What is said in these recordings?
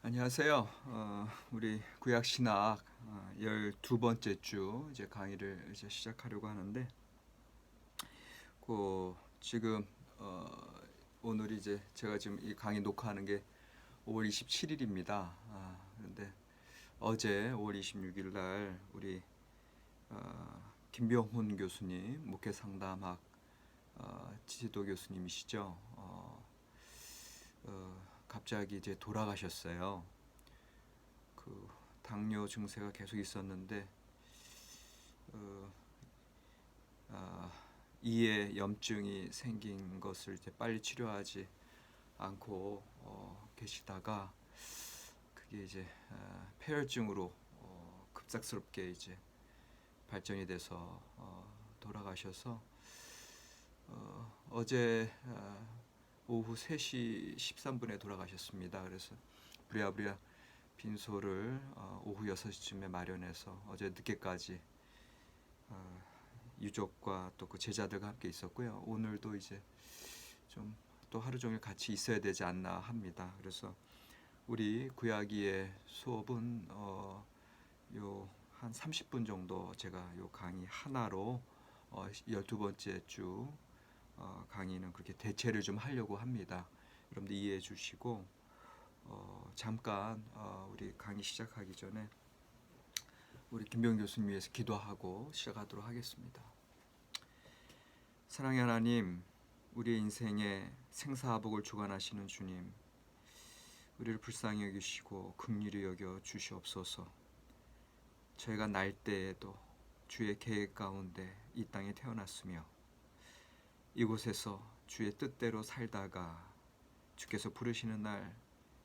안녕하세요. 우리 구약 신학 12번째 주 이제 강의를 이제 시작하려고 하는데, 지금 오늘이 이제 제가 지금 이 강의 녹화하는 게 5월 27일입니다. 그런데 어제 5월 26일 날 우리 김병훈 교수님, 목회 상담학 지도 교수님이시죠. 갑자기 이제 돌아가셨어요. 당뇨 증세가 계속 있었는데 이에 염증이 생긴 것을 이제 빨리 치료하지 않고 계시다가 그게 이제 폐혈증으로 급작스럽게 이제 발전이 돼서 돌아가셔서 어제 오후 3시 13분에 돌아가셨습니다. 그래서 부랴부랴 빈소를 오후 6시쯤에 마련해서 어제 늦게까지 유족과 또 그 제자들과 함께 있었고요. 오늘도 이제 좀 또 하루 종일 같이 있어야 되지 않나 합니다. 그래서 우리 구약이의 수업은 요 한 30분 정도 제가 요 강의 하나로 12번째 주 강의는 그렇게 대체를 좀 하려고 합니다. 여러분들 이해해 주시고 잠깐 우리 강의 시작하기 전에 우리 김병 교수님 위해서 기도하고 시작하도록 하겠습니다. 사랑의 하나님, 우리의 인생에 생사화복을 주관하시는 주님, 우리를 불쌍히 여기시고 긍휼히 여겨 주시옵소서. 저희가 날 때에도 주의 계획 가운데 이 땅에 태어났으며 이곳에서 주의 뜻대로 살다가 주께서 부르시는 날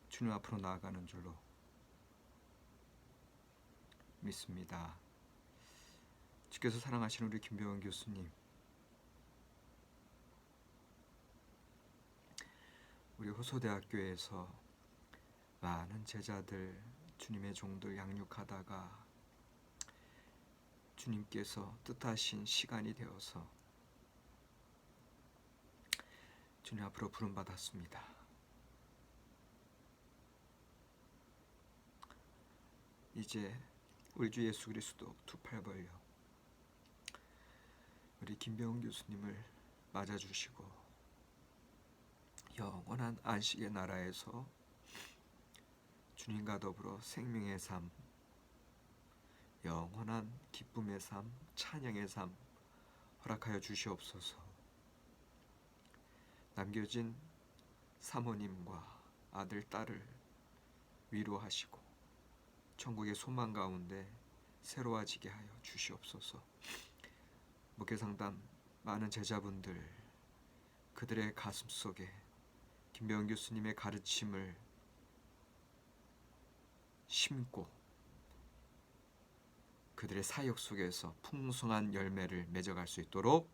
주님 앞으로 나아가는 줄로 믿습니다. 주께서 사랑하시는 우리 김병원 교수님, 우리 호소대학교에서 많은 제자들, 주님의 종들 양육하다가 주님께서 뜻하신 시간이 되어서 주님 앞으로 부름받았습니다. 이제 우리 주 예수 그리스도 두 팔 벌려 우리 김병훈 교수님을 맞아주시고 영원한 안식의 나라에서 주님과 더불어 생명의 삶, 영원한 기쁨의 삶, 찬양의 삶 허락하여 주시옵소서. 남겨진 사모님과 아들, 딸을 위로하시고 천국의 소망 가운데 새로워지게 하여 주시옵소서. 목회상담 많은 제자분들, 그들의 가슴 속에 김병훈 교수님의 가르침을 심고 그들의 사역 속에서 풍성한 열매를 맺어갈 수 있도록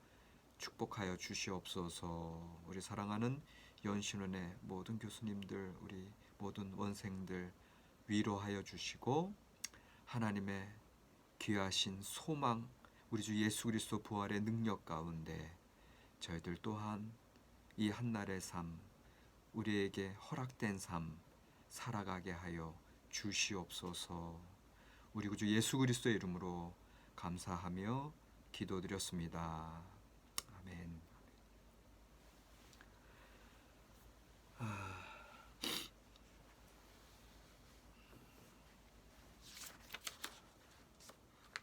축복하여 주시옵소서. 우리 사랑하는 연신원의 모든 교수님들, 우리 모든 원생들 위로하여 주시고 하나님의 귀하신 소망, 우리 주 예수 그리스도 부활의 능력 가운데 저희들 또한 이 한날의 삶, 우리에게 허락된 삶 살아가게 하여 주시옵소서. 우리 구주 예수 그리스도의 이름으로 감사하며 기도드렸습니다. 아멘.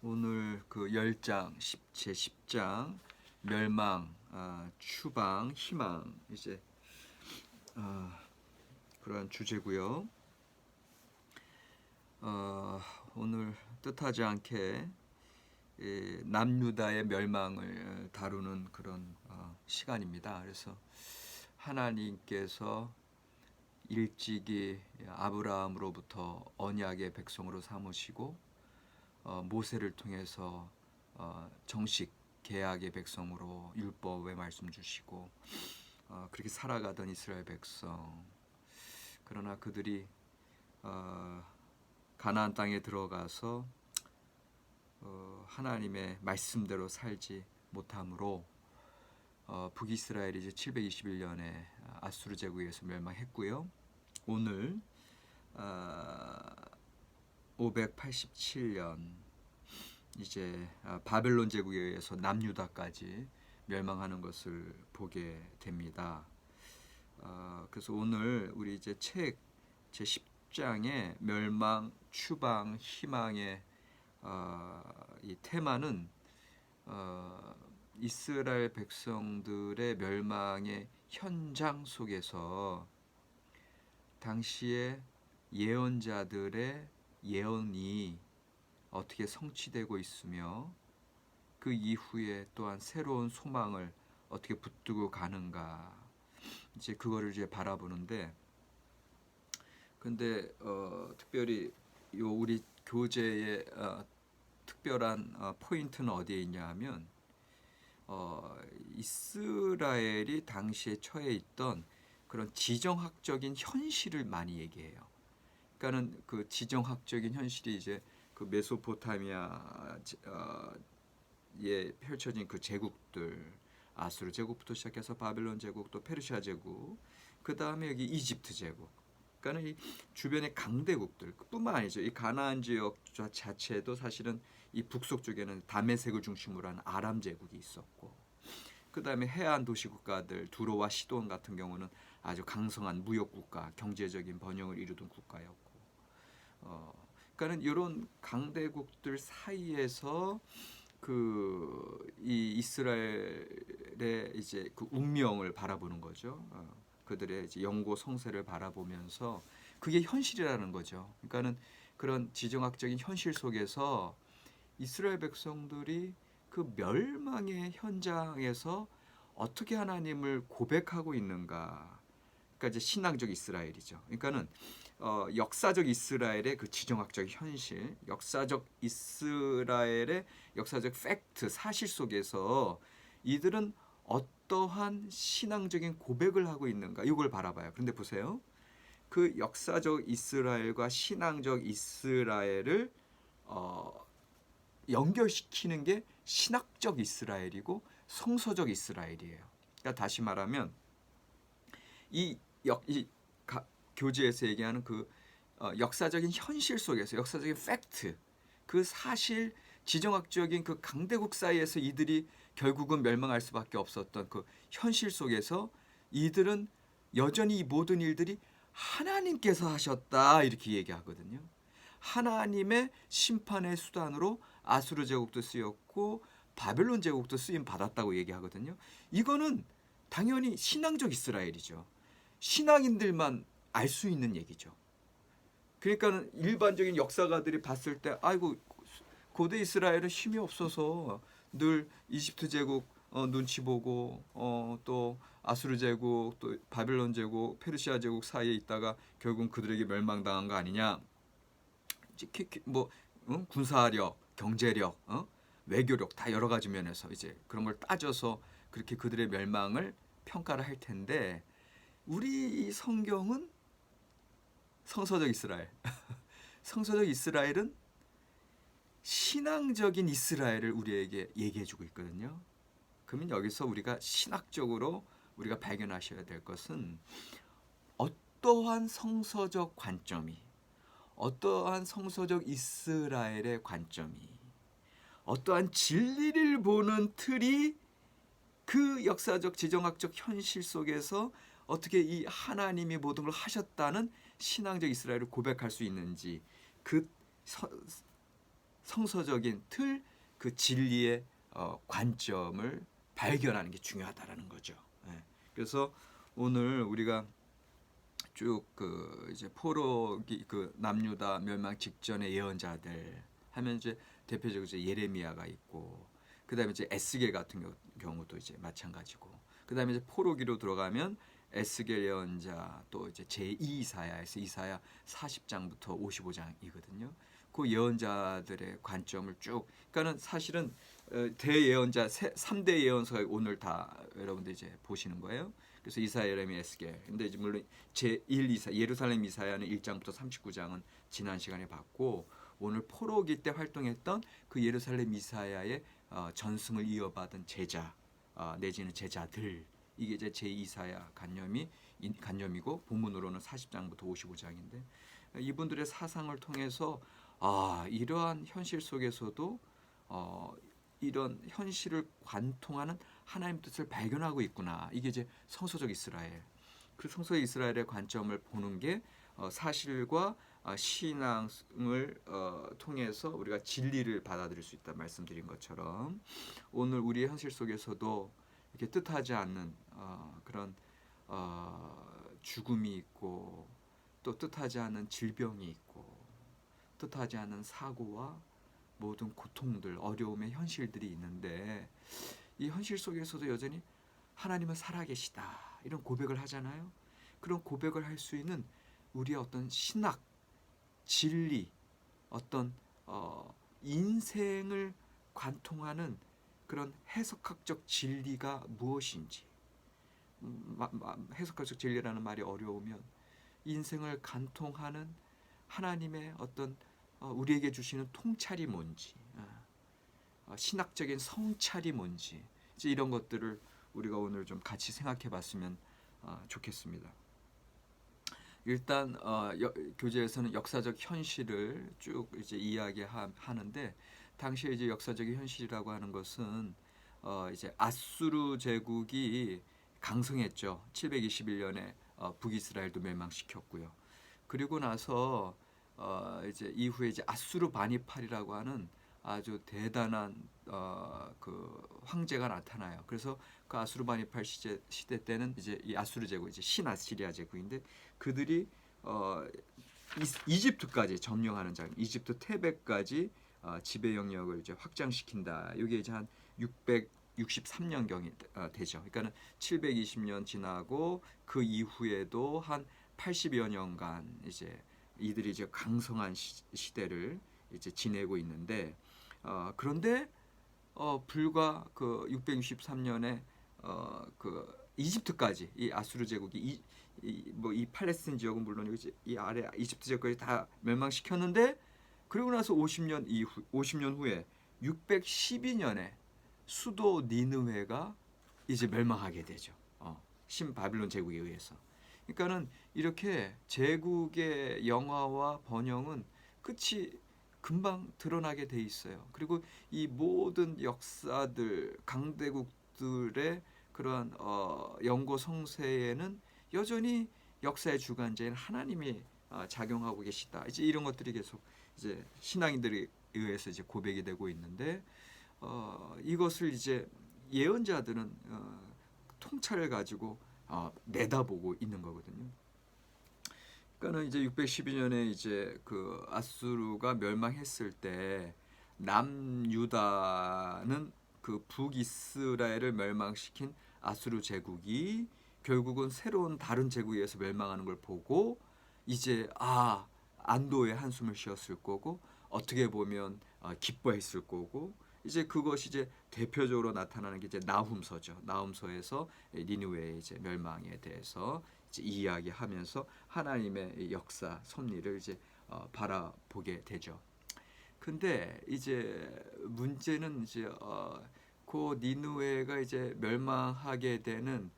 오늘 그 10장, 제 10장 멸망, 추방, 희망 이제 그러한 주제고요. 오늘 뜻하지 않게 남유다의 멸망을 다루는 그런 시간입니다. 그래서 하나님께서 일찍이 아브라함으로부터 언약의 백성으로 삼으시고 모세를 통해서 정식 계약의 백성으로 율법의 말씀 주시고 그렇게 살아가던 이스라엘 백성, 그러나 그들이 가나안 땅에 들어가서 하나님의 말씀대로 살지 못함으로 북이스라엘이 이제 721년에 아수르 제국에서 멸망했고요. 오늘 587년 이제 바벨론 제국에 의해서 남유다까지 멸망하는 것을 보게 됩니다. 그래서 오늘 우리 이제 책 제 10장의 멸망, 추방, 희망의 이 테마는 이스라엘 백성들의 멸망의 현장 속에서 당시의 예언자들의 예언이 어떻게 성취되고 있으며 그 이후에 또한 새로운 소망을 어떻게 붙들고 가는가, 이제 그거를 이제 바라보는데, 근데 특별히 요 우리 교재의 특별한 포인트는 어디에 있냐 하면 이스라엘이 당시에 처해 있던 그런 지정학적인 현실을 많이 얘기해요. 그러니까는 그 지정학적인 현실이 이제 그 메소포타미아에 펼쳐진 그 제국들, 아수르 제국부터 시작해서 바벨론 제국, 또 페르시아 제국, 그 다음에 여기 이집트 제국. 그러니까 이 주변의 강대국들뿐만 아니죠. 이 가나안 지역 자체도 사실은 이 북쪽 쪽에는 다메섹을 중심으로 한 아람 제국이 있었고, 그 다음에 해안 도시 국가들 두로와 시돈 같은 경우는 아주 강성한 무역 국가, 경제적인 번영을 이루던 국가였고, 그러니까는 이런 강대국들 사이에서 이 이스라엘의 이제 그 운명을 바라보는 거죠. 그들의 이제 영고 성세를 바라보면서 그게 현실이라는 거죠. 그러니까는 그런 지정학적인 현실 속에서 이스라엘 백성들이 그 멸망의 현장에서 어떻게 하나님을 고백하고 있는가. 그러니까 이제 신앙적 이스라엘이죠. 그러니까는 역사적 이스라엘의 그 지정학적 현실, 역사적 이스라엘의 역사적 팩트, 사실 속에서 이들은 어떠한 신앙적인 고백을 하고 있는가, 이걸 바라봐요. 그런데 보세요. 그 역사적 이스라엘과 신앙적 이스라엘을 연결시키는 게 신학적 이스라엘이고 성서적 이스라엘이에요. 그러니까 다시 말하면 이 교재에서 얘기하는 그 역사적인 현실 속에서 역사적인 팩트, 그 사실, 지정학적인 그 강대국 사이에서 이들이 결국은 멸망할 수밖에 없었던 그 현실 속에서 이들은 여전히 이 모든 일들이 하나님께서 하셨다, 이렇게 얘기하거든요. 하나님의 심판의 수단으로 아수르 제국도 쓰였고 바벨론 제국도 쓰임 받았다고 얘기하거든요. 이거는 당연히 신앙적 이스라엘이죠. 신앙인들만 알 수 있는 얘기죠. 그러니까 일반적인 역사가들이 봤을 때 아이고 고대 이스라엘은 힘이 없어서 늘 이집트 제국 눈치 보고 또 아수르 제국, 또 바벨론 제국, 페르시아 제국 사이에 있다가 결국 그들에게 멸망당한 거 아니냐. 뭐 군사력, 경제력, 외교력 다 여러 가지 면에서 이제 그런 걸 따져서 그렇게 그들의 멸망을 평가를 할 텐데, 우리 성경은 성서적 이스라엘, 성서적 이스라엘은 신앙적인 이스라엘을 우리에게 얘기해주고 있거든요. 그러면 여기서 우리가 신학적으로 우리가 발견하셔야 될 것은 어떠한 성서적 관점이, 어떠한 성서적 이스라엘의 관점이, 어떠한 진리를 보는 틀이 그 역사적 지정학적 현실 속에서 어떻게 이 하나님이 모든 걸 하셨다는 신앙적 이스라엘을 고백할 수 있는지, 그 성서적인 틀, 그 진리의 관점을 발견하는 게 중요하다라는 거죠. 그래서 오늘 우리가 쭉 그 이제 포로기 그 남유다 멸망 직전의 예언자들 하면 이제 대표적으로 이제 예레미야가 있고, 그다음에 이제 에스겔 같은 경우도 이제 마찬가지고, 그다음에 이제 포로기로 들어가면 에스겔 예언자, 또 이제 제2 이사야에서 이사야 40장부터 55장이거든요. 그 예언자들의 관점을 쭉, 그러니까는 사실은 대예언자 3대 예언서가 오늘 다 여러분들 이제 보시는 거예요. 그래서 이사야, 예레미야, 에스겔. 근데 이제 물론 제1 이사 예루살렘 이사야는 1장부터 39장은 지난 시간에 봤고, 오늘 포로기 때 활동했던 그 예루살렘 이사야의 전승을 이어받은 제자 내지는 제자들, 이게 이제 제2사야 간념이고 본문으로는 40장부터 55장인데, 이분들의 사상을 통해서 이러한 현실 속에서도 이런 현실을 관통하는 하나님 뜻을 발견하고 있구나. 이게 이제 성서적 이스라엘. 그 성서적 이스라엘의 관점을 보는 게 사실과 신앙을 통해서 우리가 진리를 받아들일 수 있다 말씀드린 것처럼 오늘 우리의 현실 속에서도 이렇게 뜻하지 않는 그런 죽음이 있고 또 뜻하지 않은 질병이 있고 뜻하지 않은 사고와 모든 고통들, 어려움의 현실들이 있는데 이 현실 속에서도 여전히 하나님은 살아계시다 이런 고백을 하잖아요. 그런 고백을 할 수 있는 우리의 어떤 신학, 진리, 어떤 인생을 관통하는 그런 해석학적 진리가 무엇인지, 해석학적 진리라는 말이 어려우면 인생을 관통하는 하나님의 어떤 우리에게 주시는 통찰이 뭔지, 신학적인 성찰이 뭔지, 이제 이런 것들을 우리가 오늘 좀 같이 생각해봤으면 좋겠습니다. 일단 교재에서는 역사적 현실을 쭉 이제 이야기하는데 당시에 이제 역사적 현실이라고 하는 것은 이제 아수르 제국이 강성했죠. 721년에 북이스라엘도 멸망시켰고요. 그리고 나서 이제 이후에 이제 아수르 바니팔이라고 하는 아주 대단한 그 황제가 나타나요. 그래서 그 아수르 바니팔 시대 때는 이제 이 아수르 제국 이제 신아시리아 제국인데 그들이 이집트까지 점령하는 장, 이집트 테베까지 지배 영역을 이제 확장시킨다. 이게 이제 한 663년 경이 되죠. 그러니까는 720년 지나고 그 이후에도 한 80여 년간 이제 이들이 이제 강성한 시대를 이제 지내고 있는데 그런데 불과 그 663년에 그 이집트까지 이 아수르 제국이 이 팔레스틴 지역은 물론 이 아래 이집트 제국까지 다 멸망시켰는데 그리고 나서 50년 후에 612년에 수도 니느웨가 이제 멸망하게 되죠. 신바빌론 제국에 의해서. 그러니까는 이렇게 제국의 영화와 번영은 끝이 금방 드러나게 돼 있어요. 그리고 이 모든 역사들, 강대국들의 그러한 영고 성세에는 여전히 역사의 주관자인 하나님이 작용하고 계시다. 이제 이런 것들이 계속 이제 신앙인들에 의해서 이제 고백이 되고 있는데 이것을 이제 예언자들은 통찰을 가지고 내다보고 있는 거거든요. 그러니까는 이제 612년에 이제 그 아수르가 멸망했을 때 남유다는 그 북이스라엘을 멸망시킨 아수르 제국이 결국은 새로운 다른 제국에 의해서 멸망하는 걸 보고 이제 안도의 한숨을 쉬었을 거고 어떻게 보면 기뻐했을 거고 이제 그것이 이제 대표적으로 나타나는 게 이제 나훔서죠. 나훔서에서 니느웨의 이제 멸망에 대해서 이제 이야기하면서 하나님의 역사 섭리를 이제 바라보게 되죠. 근데 이제 문제는 이제 그 니느웨가 이제 멸망하게 되는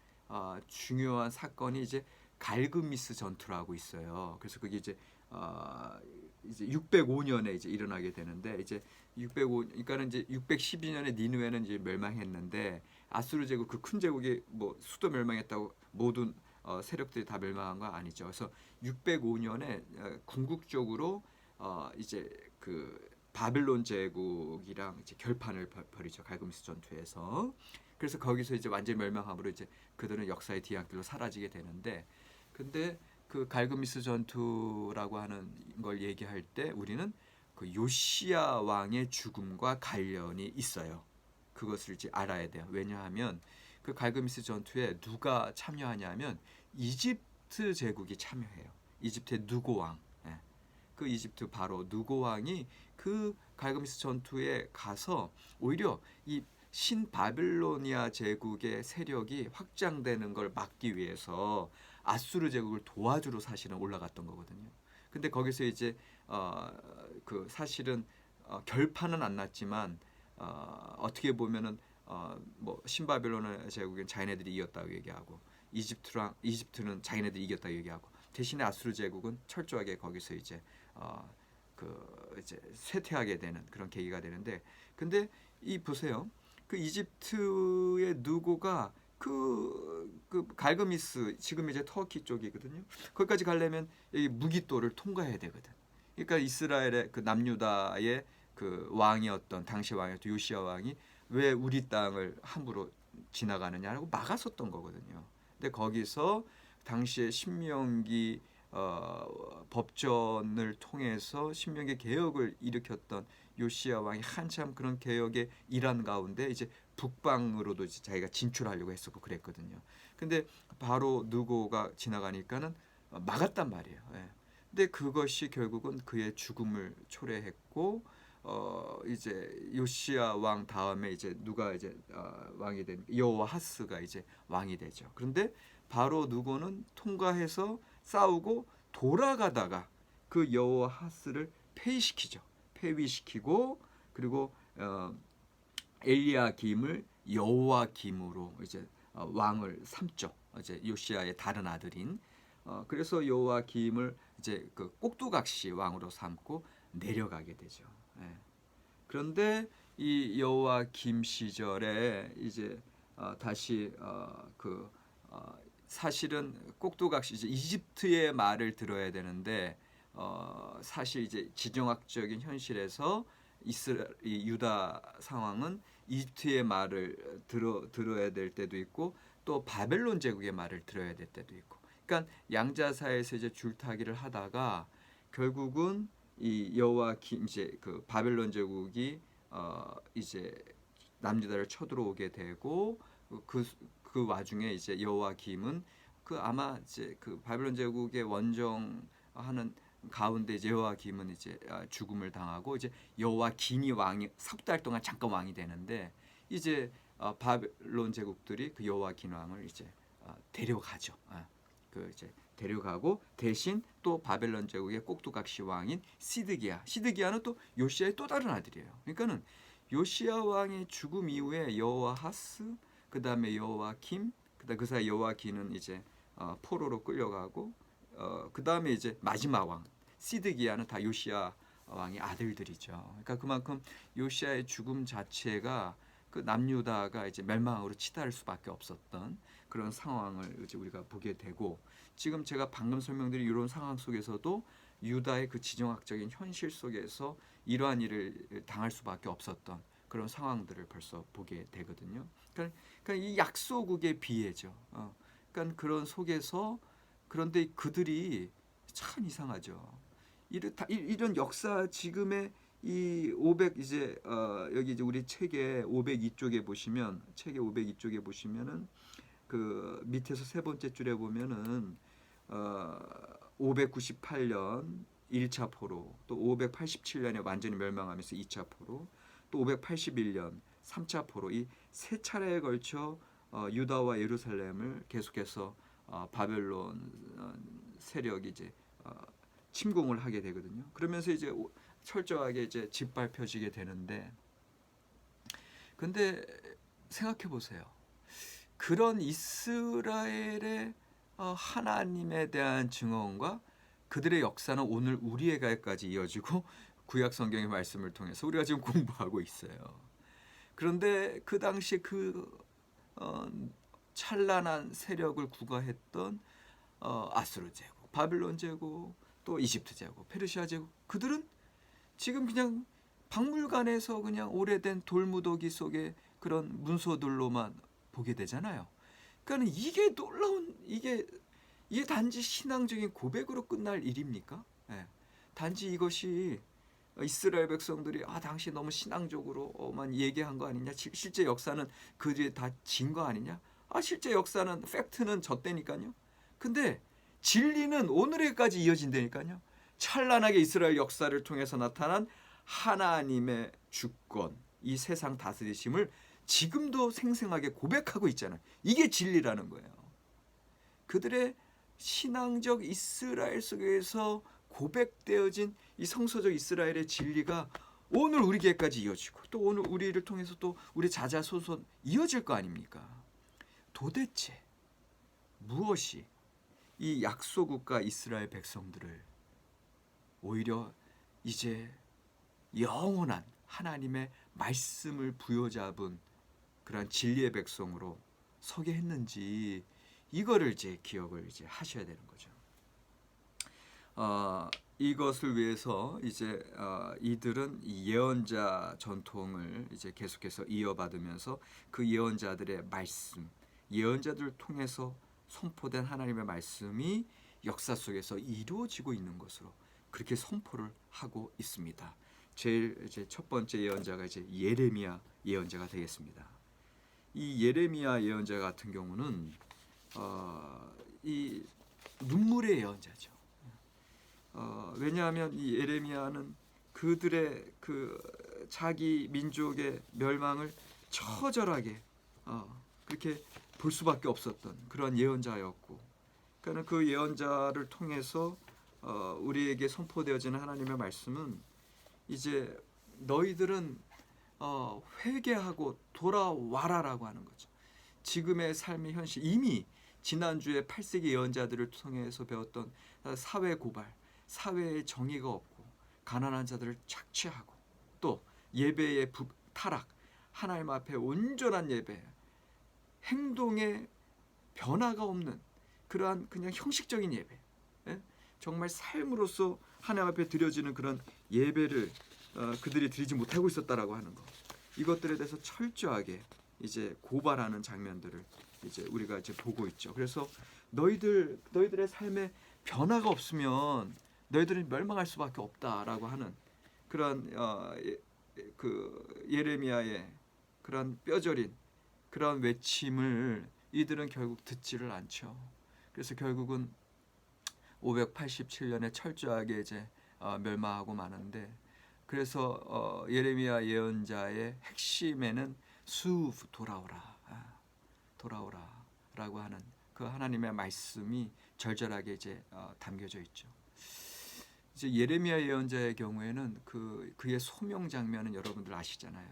중요한 사건이 이제 갈그미스 전투라고 있어요. 그래서 그게 이제 605년에 이제 일어나게 되는데 이제 그러니까는 이제 612년에 니느웨는 이제 멸망했는데 아수르 제국 그 큰 제국이 뭐 수도 멸망했다고 모든 세력들이 다 멸망한 건 아니죠. 그래서 605년에 궁극적으로 이제 그 바빌론 제국이랑 이제 결판을 벌이죠. 갈그미스 전투에서. 그래서 거기서 이제 완전 멸망함으로 이제 그들은 역사의 뒤안길로 사라지게 되는데 근데 그 갈그미스 전투라고 하는 걸 얘기할 때 우리는 그 요시야 왕의 죽음과 관련이 있어요. 그것을 이제 알아야 돼요. 왜냐하면 그 갈그미스 전투에 누가 참여하냐면 이집트 제국이 참여해요. 이집트의 누고 왕. 그 이집트 바로 누고 왕이 그 갈그미스 전투에 가서 오히려 이 신바빌로니아 제국의 세력이 확장되는 걸 막기 위해서 아수르 제국을 도와주러 사실은 올라갔던 거거든요. 근데 거기서 이제 그 사실은 결판은 안 났지만 어떻게 보면은 뭐 신바빌로니아 제국은 자기네들이 이겼다고 얘기하고 이집트는 자기네들이 이겼다고 얘기하고 대신에 아수르 제국은 철저하게 거기서 이제 이제 쇠퇴하게 되는 그런 계기가 되는데, 근데 이 보세요. 그 이집트의 누고가 그 갈그미스, 지금 이제 터키 쪽이거든요. 거기까지 가려면 이 무기또를 통과해야 되거든. 그러니까 이스라엘의 그 남유다의 그 왕이었던, 당시 왕이었던 요시야 왕이 왜 우리 땅을 함부로 지나가느냐고 막았었던 거거든요. 근데 거기서 당시에 신명기 법전을 통해서 신명기 개혁을 일으켰던 요시야 왕이 한참 그런 개혁의 일환 가운데 이제 북방으로도 이제 자기가 진출하려고 했었고 그랬거든요. 근데 바로 느고가 지나가니까는 막았단 말이에요. 예. 근데 그것이 결국은 그의 죽음을 초래했고, 이제 요시야 왕 다음에 이제 누가 이제 왕이 된 여호와하스가 이제 왕이 되죠. 그런데 바로 누고는 통과해서 싸우고 돌아가다가 그 여호와하스를 폐위시키고, 그리고 엘리야김을 여호와김으로 이제 왕을 삼죠. 이제 요시야의 다른 아들인. 그래서 여호와김을 이제 그 꼭두각시 왕으로 삼고 내려가게 되죠. 예. 그런데 이 여호와김 시절에 이제 다시 사실은 꼭두각시 이제 이집트의 말을 들어야 되는데, 사실 이제 지정학적인 현실에서 이 유다 상황은 이집트의 말을 들어야 될 때도 있고, 또 바벨론 제국의 말을 들어야 될 때도 있고, 그러니까 양자 사이에서 이제 줄타기를 하다가 결국은 이 여호와김, 이제 그 바벨론 제국이 이제 남유다를 쳐들어오게 되고, 그 와중에 이제 여호와김은 아마 이제 그 바벨론 제국의 원정하는 가운데 이제 여호와김은 이제 죽음을 당하고, 이제 여호와김이 왕이 석 달 동안 잠깐 왕이 되는데, 이제 바벨론 제국들이 그 여호와김 왕을 이제 데려가죠. 이제 데려가고, 대신 또 바벨론 제국의 꼭두각시 왕인 시드기야는 또 요시야의 또 다른 아들이에요. 그러니까는 요시야 왕의 죽음 이후에 여호와하스, 그 다음에 여호와김, 그 사이 여호와김은 이제 포로로 끌려가고, 그 다음에 이제 마지막 왕 시드기야는 다 요시야 왕의 아들들이죠. 그러니까 그만큼 요시야의 죽음 자체가 그 남유다가 이제 멸망으로 치달을 수밖에 없었던 그런 상황을 이제 우리가 보게 되고, 지금 제가 방금 설명드린 이런 상황 속에서도 유다의 그 지정학적인 현실 속에서 이러한 일을 당할 수밖에 없었던 그런 상황들을 벌써 보게 되거든요. 그러니까 이 약소국의 비애죠. 그러니까 그런 속에서, 그런데 그들이 참 이상하죠. 이런 역사, 지금의 이 500 이제 여기 이제 우리 책의 502쪽에 보시면, 책의 502쪽에 보시면은 그 밑에서 세 번째 줄에 보면은 598년 1차 포로, 또 587년에 완전히 멸망하면서 2차 포로, 또 581년 3차 포로, 이 세 차례에 걸쳐 유다와 예루살렘을 계속해서 바벨론 세력이 이제 침공을 하게 되거든요. 그러면서 이제 철저하게 이제 짓밟혀지게 되는데, 근데 생각해 보세요. 그런 이스라엘의 하나님에 대한 증언과 그들의 역사는 오늘 우리에게까지 이어지고 구약 성경의 말씀을 통해서 우리가 지금 공부하고 있어요. 그런데 그 당시 찬란한 세력을 구가했던 아수르 제국, 바빌론 제국, 또 이집트 제국, 페르시아 제국, 그들은 지금 그냥 박물관에서 그냥 오래된 돌무더기 속에 그런 문서들로만 보게 되잖아요. 그러니까 이게 놀라운, 이게 단지 신앙적인 고백으로 끝날 일입니까? 네. 단지 이것이 이스라엘 백성들이 당시 너무 신앙적으로만 얘기한 거 아니냐? 실제 역사는 그들이 다 진 거 아니냐? 실제 역사는, 팩트는 졌다니까요. 근데 진리는 오늘에까지 이어진다니까요. 찬란하게 이스라엘 역사를 통해서 나타난 하나님의 주권, 이 세상 다스리심을 지금도 생생하게 고백하고 있잖아요. 이게 진리라는 거예요. 그들의 신앙적 이스라엘 속에서 고백되어진 이 성서적 이스라엘의 진리가 오늘 우리에게까지 이어지고, 또 오늘 우리를 통해서 또 우리 자자손손 이어질 거 아닙니까? 도대체 무엇이 이 약소국가 이스라엘 백성들을 오히려 이제 영원한 하나님의 말씀을 부여잡은 그러한 진리의 백성으로 서게 했는지 이거를 이제 기억을 이제 하셔야 되는 거죠. 이것을 위해서 이제 이들은 이 예언자 전통을 이제 계속해서 이어받으면서 그 예언자들의 말씀, 예언자들을 통해서 선포된 하나님의 말씀이 역사 속에서 이루어지고 있는 것으로 그렇게 선포를 하고 있습니다. 제일 이제 첫 번째 예언자가 이제 예레미야 예언자가 되겠습니다. 이 예레미야 예언자 같은 경우는 이 눈물의 예언자죠. 왜냐하면 이 예레미야는 그들의 그 자기 민족의 멸망을 처절하게 그렇게 볼 수밖에 없었던 그런 예언자였고, 그러니까 그 예언자를 통해서 우리에게 선포되어지는 하나님의 말씀은 이제 너희들은 회개하고 돌아와라라고 하는 거죠. 지금의 삶의 현실, 이미 지난주에 8세기 예언자들을 통해서 배웠던 사회 고발, 사회의 정의가 없고 가난한 자들을 착취하고 또 예배의 타락, 하나님 앞에 온전한 예배, 행동에 변화가 없는 그러한 그냥 형식적인 예배, 정말 삶으로서 하나님 앞에 드려지는 그런 예배를 그들이 드리지 못하고 있었다라고 하는 것, 이것들에 대해서 철저하게 이제 고발하는 장면들을 이제 우리가 이제 보고 있죠. 그래서 너희들의 삶에 변화가 없으면 너희들은 멸망할 수밖에 없다라고 하는 그런 그 예레미야의 그런 뼈저린 그런 외침을 이들은 결국 듣지를 않죠. 그래서 결국은 587년에 철저하게 이제 멸망하고 마는데, 그래서 예레미야 예언자의 핵심에는 돌아오라, 돌아오라라고 하는 그 하나님의 말씀이 절절하게 이제 담겨져 있죠. 이제 예레미야 예언자의 경우에는 그의 소명 장면은 여러분들 아시잖아요.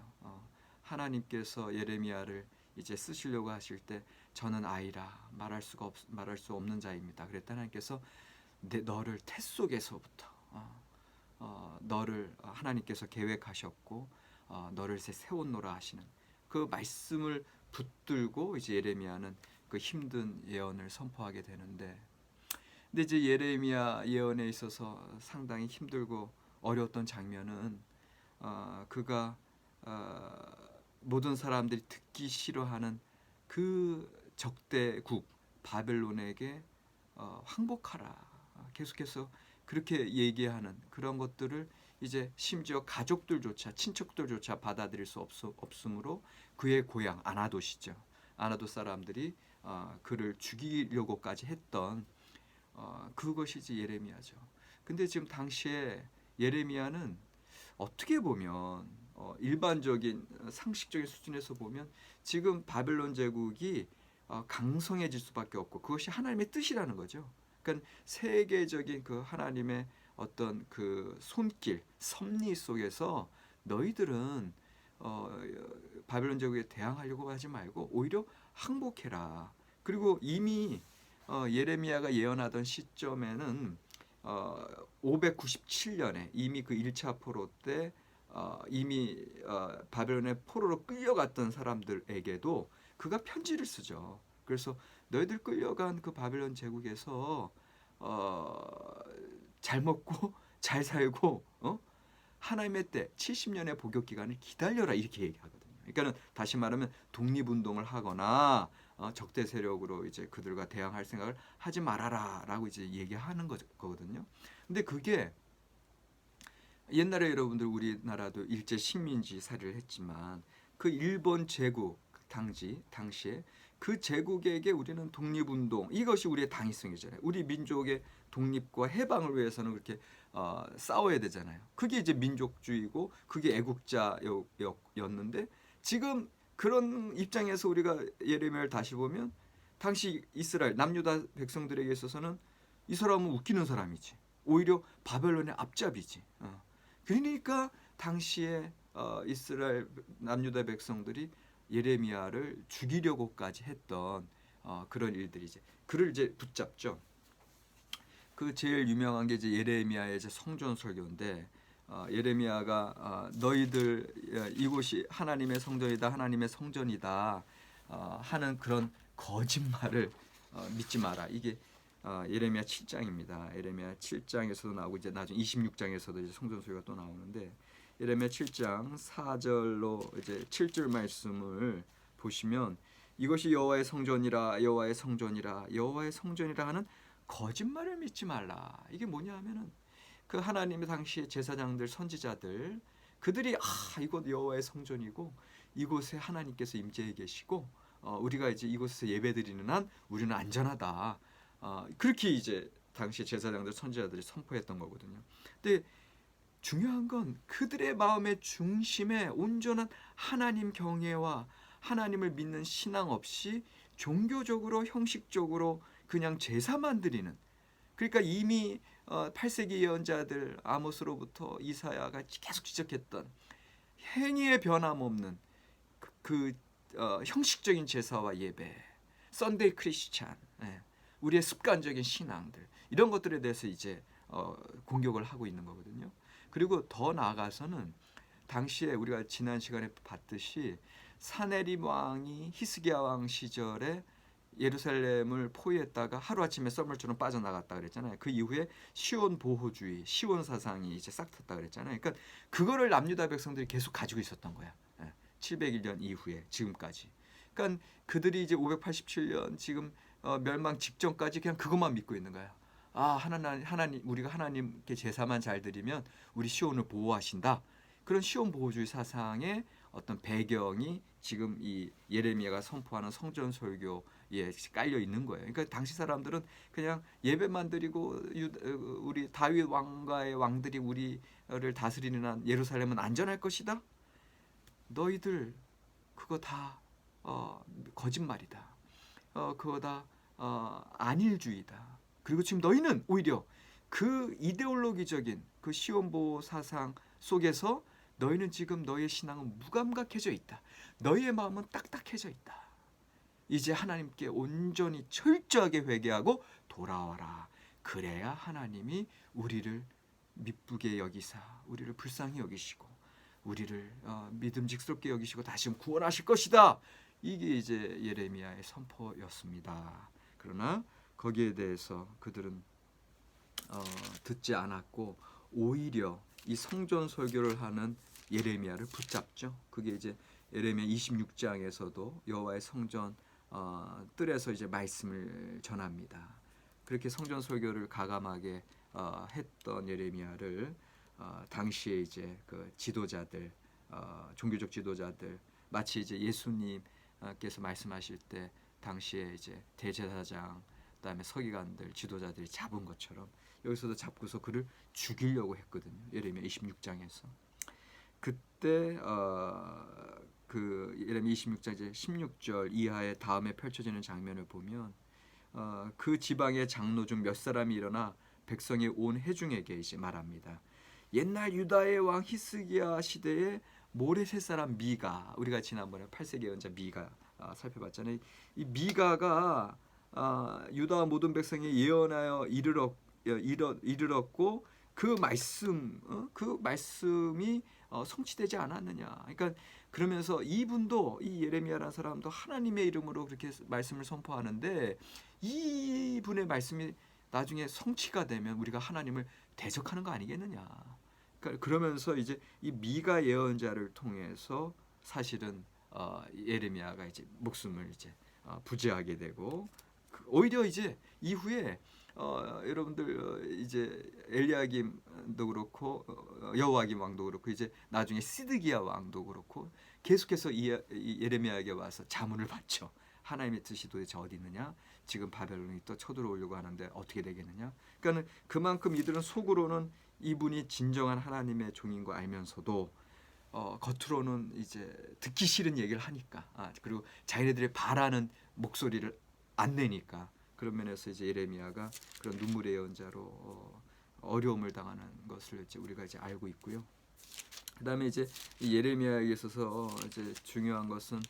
하나님께서 예레미야를 이제 쓰시려고 하실 때 저는 아이라 말할 수 없는 자입니다. 그랬다 하나님께서 너를 태 속에서부터 너를 하나님께서 계획하셨고 너를 세웠노라 하시는 그 말씀을 붙들고 이제 예레미야는 그 힘든 예언을 선포하게 되는데, 근데 이제 예레미야 예언에 있어서 상당히 힘들고 어려웠던 장면은 그가 모든 사람들이 듣기 싫어하는 그 적대국 바벨론에게 항복하라 계속해서 그렇게 얘기하는 그런 것들을 이제 심지어 가족들조차 친척들조차 받아들일 수 없으므로 그의 고향 아나돗이죠. 아나돗 사람들이 그를 죽이려고까지 했던 그것이 이제 예레미야죠. 근데 지금 당시에 예레미야는 어떻게 보면 일반적인 상식적인 수준에서 보면 지금 바벨론 제국이 강성해질 수밖에 없고 그것이 하나님의 뜻이라는 거죠. 그러니까 세계적인 그 하나님의 어떤 그 손길, 섭리 속에서 너희들은 바벨론 제국에 대항하려고 하지 말고 오히려 항복해라. 그리고 이미 예레미야가 예언하던 시점에는 597년에 이미 그 1차 포로 때 이미 바벨론의 포로로 끌려갔던 사람들에게도 그가 편지를 쓰죠. 그래서 너희들 끌려간 그 바벨론 제국에서 잘 먹고 잘 살고 하나님의 때 70년의 복역 기간을 기다려라 이렇게 얘기하거든요. 그러니까는 다시 말하면 독립운동을 하거나 적대 세력으로 이제 그들과 대항할 생각을 하지 말아라라고 이제 얘기하는 거거든요. 근데 그게 옛날에 여러분들 우리나라도 일제 식민지 사례를 했지만 그 일본 제국 당시에 그 제국에게 우리는 독립운동, 이것이 우리의 당위성이잖아요. 우리 민족의 독립과 해방을 위해서는 그렇게 싸워야 되잖아요. 그게 이제 민족주의고 그게 애국자였는데 지금 그런 입장에서 우리가 예레미야를 다시 보면 당시 이스라엘 남유다 백성들에게 있어서는 이 사람은 웃기는 사람이지, 오히려 바벨론의 앞잡이지. 그러니까 당시에 이스라엘 남유다 백성들이 예레미야를 죽이려고까지 했던 그런 일들이 이제 그를 이제 붙잡죠. 그 제일 유명한 게 이제 예레미야의 이제 성전 설교인데 예레미야가 너희들 이곳이 하나님의 성전이다, 하나님의 성전이다 하는 그런 거짓말을 믿지 마라. 이게 예레미야 7장입니다. 예레미야 7장에서도 나오고 이제 나중에 26장에서도 이제 성전 설교가 또 나오는데 예레미야 7장 4절로 이제 7절 말씀을 보시면 이것이 여호와의 성전이라 여호와의 성전이라 여호와의 성전이라 하는 거짓말을 믿지 말라. 이게 뭐냐 하면은 그 하나님의 당시의 제사장들 선지자들 그들이 이곳 여호와의 성전이고 이곳에 하나님께서 임재해 계시고 우리가 이제 이곳에서 예배드리는 한 우리는 안전하다. 그렇게 이제 당시 제사장들 선지자들이 선포했던 거거든요. 근데 중요한 건 그들의 마음의 중심에 온전한 하나님 경외와 하나님을 믿는 신앙 없이 종교적으로 형식적으로 그냥 제사만 드리는, 그러니까 이미 8세기 예언자들 아모스로부터 이사야가 계속 지적했던 행위에 변함없는 형식적인 제사와 예배, 썬데이 크리스찬, 우리의 습관적인 신앙들 이런 것들에 대해서 이제 공격을 하고 있는 거거든요. 그리고 더 나아가서는 당시에 우리가 지난 시간에 봤듯이 사네립 왕이 히스기야 왕 시절에 예루살렘을 포위했다가 하루아침에 썰물처럼 빠져나갔다 그랬잖아요. 그 이후에 시온 보호주의, 시온 사상이 이제 싹 텄다 그랬잖아요. 그러니까 그거를 남유다 백성들이 계속 가지고 있었던 거야. 701년 이후에 지금까지. 그러니까 그들이 이제 587년 지금 멸망 직전까지 그냥 그것만 믿고 있는 거야. 하나님 우리가 하나님께 제사만 잘 드리면 우리 시온을 보호하신다. 그런 시온 보호주의 사상의 어떤 배경이 지금 이 예레미야가 선포하는 성전 설교에 깔려 있는 거예요. 그러니까 당시 사람들은 그냥 예배만 드리고 우리 다윗 왕가의 왕들이 우리를 다스리는 한 예루살렘은 안전할 것이다. 너희들 그거 다 거짓말이다. 그거 다 안일주의다. 그리고 지금 너희는 오히려 그 이데올로기적인 그 시온보호 사상 속에서 너희는 지금 너희의 신앙은 무감각해져 있다. 너희의 마음은 딱딱해져 있다. 이제 하나님께 온전히 철저하게 회개하고 돌아와라. 그래야 하나님이 우리를 미쁘게 여기사 우리를 불쌍히 여기시고 우리를 믿음직스럽게 여기시고 다시 구원하실 것이다. 이게 이제 예레미야의 선포였습니다. 그러나 거기에 대해서 그들은 듣지 않았고 오히려 이 성전 설교를 하는 예레미야를 붙잡죠. 그게 이제 예레미야 26장에서도 여호와의 성전 뜰에서 이제 말씀을 전합니다. 그렇게 성전 설교를 가감하게 했던 예레미야를 당시에 이제 그 지도자들, 종교적 지도자들 마치 이제 예수님께서 말씀하실 때 당시에 이제 대제사장 그다음에 서기관들 지도자들이 잡은 것처럼 여기서도 잡고서 그를 죽이려고 했거든요. 예레미야 26장에서 그때 그 예레미야 26장 이제 16절 이하의 다음에 펼쳐지는 장면을 보면 그 지방의 장로 중 몇 사람이 일어나 백성의 온 회중에게 이제 말합니다. 옛날 유다의 왕 히스기야 시대에 모레셋 사람 미가, 우리가 지난번에 8세기 예언자 미가 살펴봤잖아요. 이 미가가 유다 모든 백성이 예언하여 이르렀고 그 말씀이 성취되지 않았느냐. 그러니까 그러면서 이분도 이 예레미야라는 사람도 하나님의 이름으로 그렇게 말씀을 선포하는데 이분의 말씀이 나중에 성취가 되면 우리가 하나님을 대적하는 거 아니겠느냐. 그러니까 그러면서 이제 이 미가 예언자를 통해서 사실은 예레미야가 이제 목숨을 이제 부지하게 되고 오히려 이제 이후에 여러분들 이제 엘리야김도 그렇고 여호와김 왕도 그렇고 이제 나중에 시드기야 왕도 그렇고 계속해서 이 예레미야에게 와서 자문을 받죠. 하나님의 뜻이 도대체 어디 있느냐? 지금 바벨론이 또 쳐들어오려고 하는데 어떻게 되겠느냐? 그러니까는 그만큼 이들은 속으로는 이분이 진정한 하나님의 종인 거 알면서도 겉으로는 이제 듣기 싫은 얘기를 하니까 그리고 자기네들이 바라는 목소리를 안 내니까 그런 면에서 이제 예레미야가 그런 눈물의 예언자로 어려움을 당하는 것을 이제 우리가 이제 알고 있고요. 그다음에 이제 이 예레미야에 있어서 이제 중요한 것은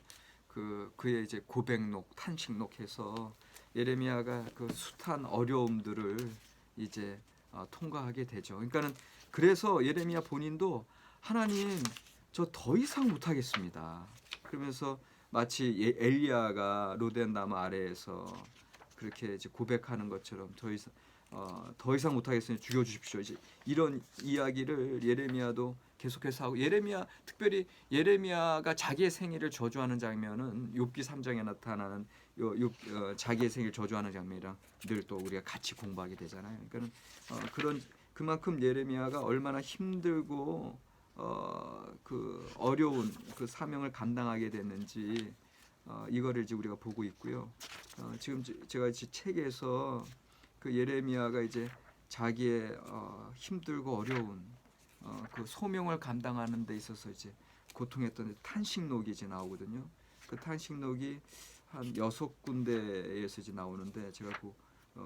그의 이제 고백록, 탄식록해서 예레미야가 그 숱한 어려움들을 이제 통과하게 되죠. 그러니까는 그래서 예레미야 본인도 하나님 저 더 이상 못하겠습니다. 그러면서 마치 엘리야가 로덴 나무 아래에서 그렇게 이제 고백하는 것처럼 더 이상 못하겠으니 죽여주십시오. 이제 이런 이야기를 예레미야도 계속해서 하고 특별히 예레미야가 자기의 생일을 저주하는 장면은 욥기 3장에 나타나는 자기의 생일 저주하는 장면이랑 늘 또 우리가 같이 공부하게 되잖아요. 그러니까 그런 그만큼 예레미야가 얼마나 힘들고 그 어려운 그 사명을 감당하게 됐는지 이거를 이제 우리가 보고 있고요. 지금 제가 이제 책에서 그 예레미야가 이제 자기의 힘들고 어려운 그 소명을 감당하는 데 있어서 이제 고통했던 탄식록이 이제 나오거든요. 그 탄식록이 한 6군데에서 이제 나오는데 제가 그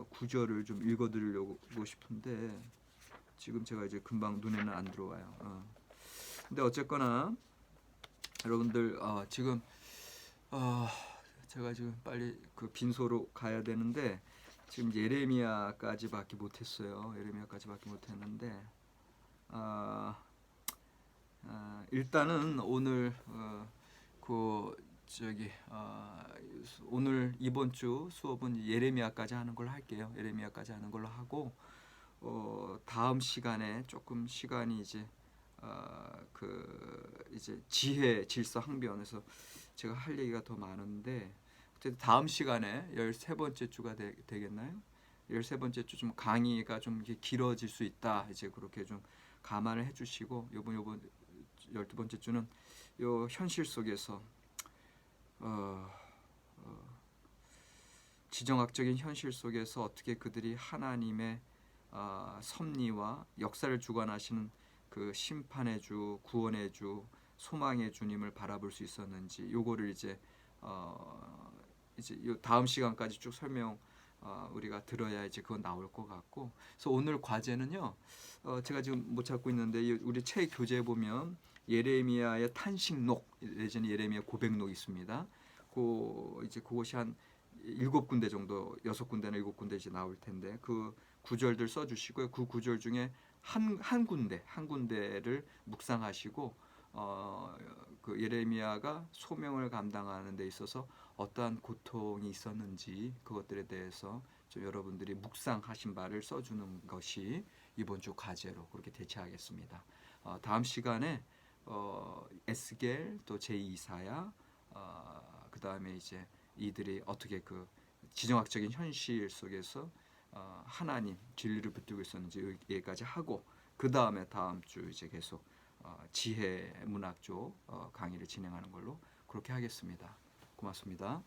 구절을 좀 읽어드리려고 싶은데 지금 제가 이제 금방 눈에는 안 들어와요. 근데 어쨌거나 여러분들 지금 제가 지금 빨리 그 빈소로 가야 되는데 지금 예레미야까지밖에 못했어요. 예레미야까지밖에 못했는데 일단은 오늘 오늘 이번 주 수업은 예레미야까지 하는 걸로 할게요. 예레미야까지 하는 걸로 하고 다음 시간에 조금 시간이 이제 이제 지혜 질서 항변에서 제가 할 얘기가 더 많은데 다음 시간에 13번째 주가 되겠나요? 13번째 주 좀 강의가 좀 이렇게 길어질 수 있다. 이제 그렇게 좀 감안을 해 주시고 요번 12번째 주는 요 현실 속에서 지정학적인 현실 속에서 어떻게 그들이 하나님의 섭리와 역사를 주관하시는 그 심판의 주, 구원의 주, 소망의 주님을 바라볼 수 있었는지 요거를 이제 요 다음 시간까지 쭉 설명 우리가 들어야 이제 그건 나올 것 같고, 그래서 오늘 과제는요. 제가 지금 못 찾고 있는데 우리 책 교재에 보면 예레미야의 탄식록 내지는 예레미야 고백록이 있습니다. 그것이 한 7군데 정도, 6군데나 7군데 이제 나올 텐데 그 구절들 써주시고요. 그 구절 중에 한 군데를 묵상하시고 그 예레미야가 소명을 감당하는 데 있어서 어떠한 고통이 있었는지 그것들에 대해서 좀 여러분들이 묵상하신 바를 써주는 것이 이번 주 과제로 그렇게 대체하겠습니다. 다음 시간에 에스겔 또 제2사야 그 다음에 이제 이들이 어떻게 그 지정학적인 현실 속에서 하나님 진리를 붙들고 있었는지 여기까지 하고 그 다음에 다음 주 이제 계속 지혜 문학 쪽 강의를 진행하는 걸로 그렇게 하겠습니다. 고맙습니다.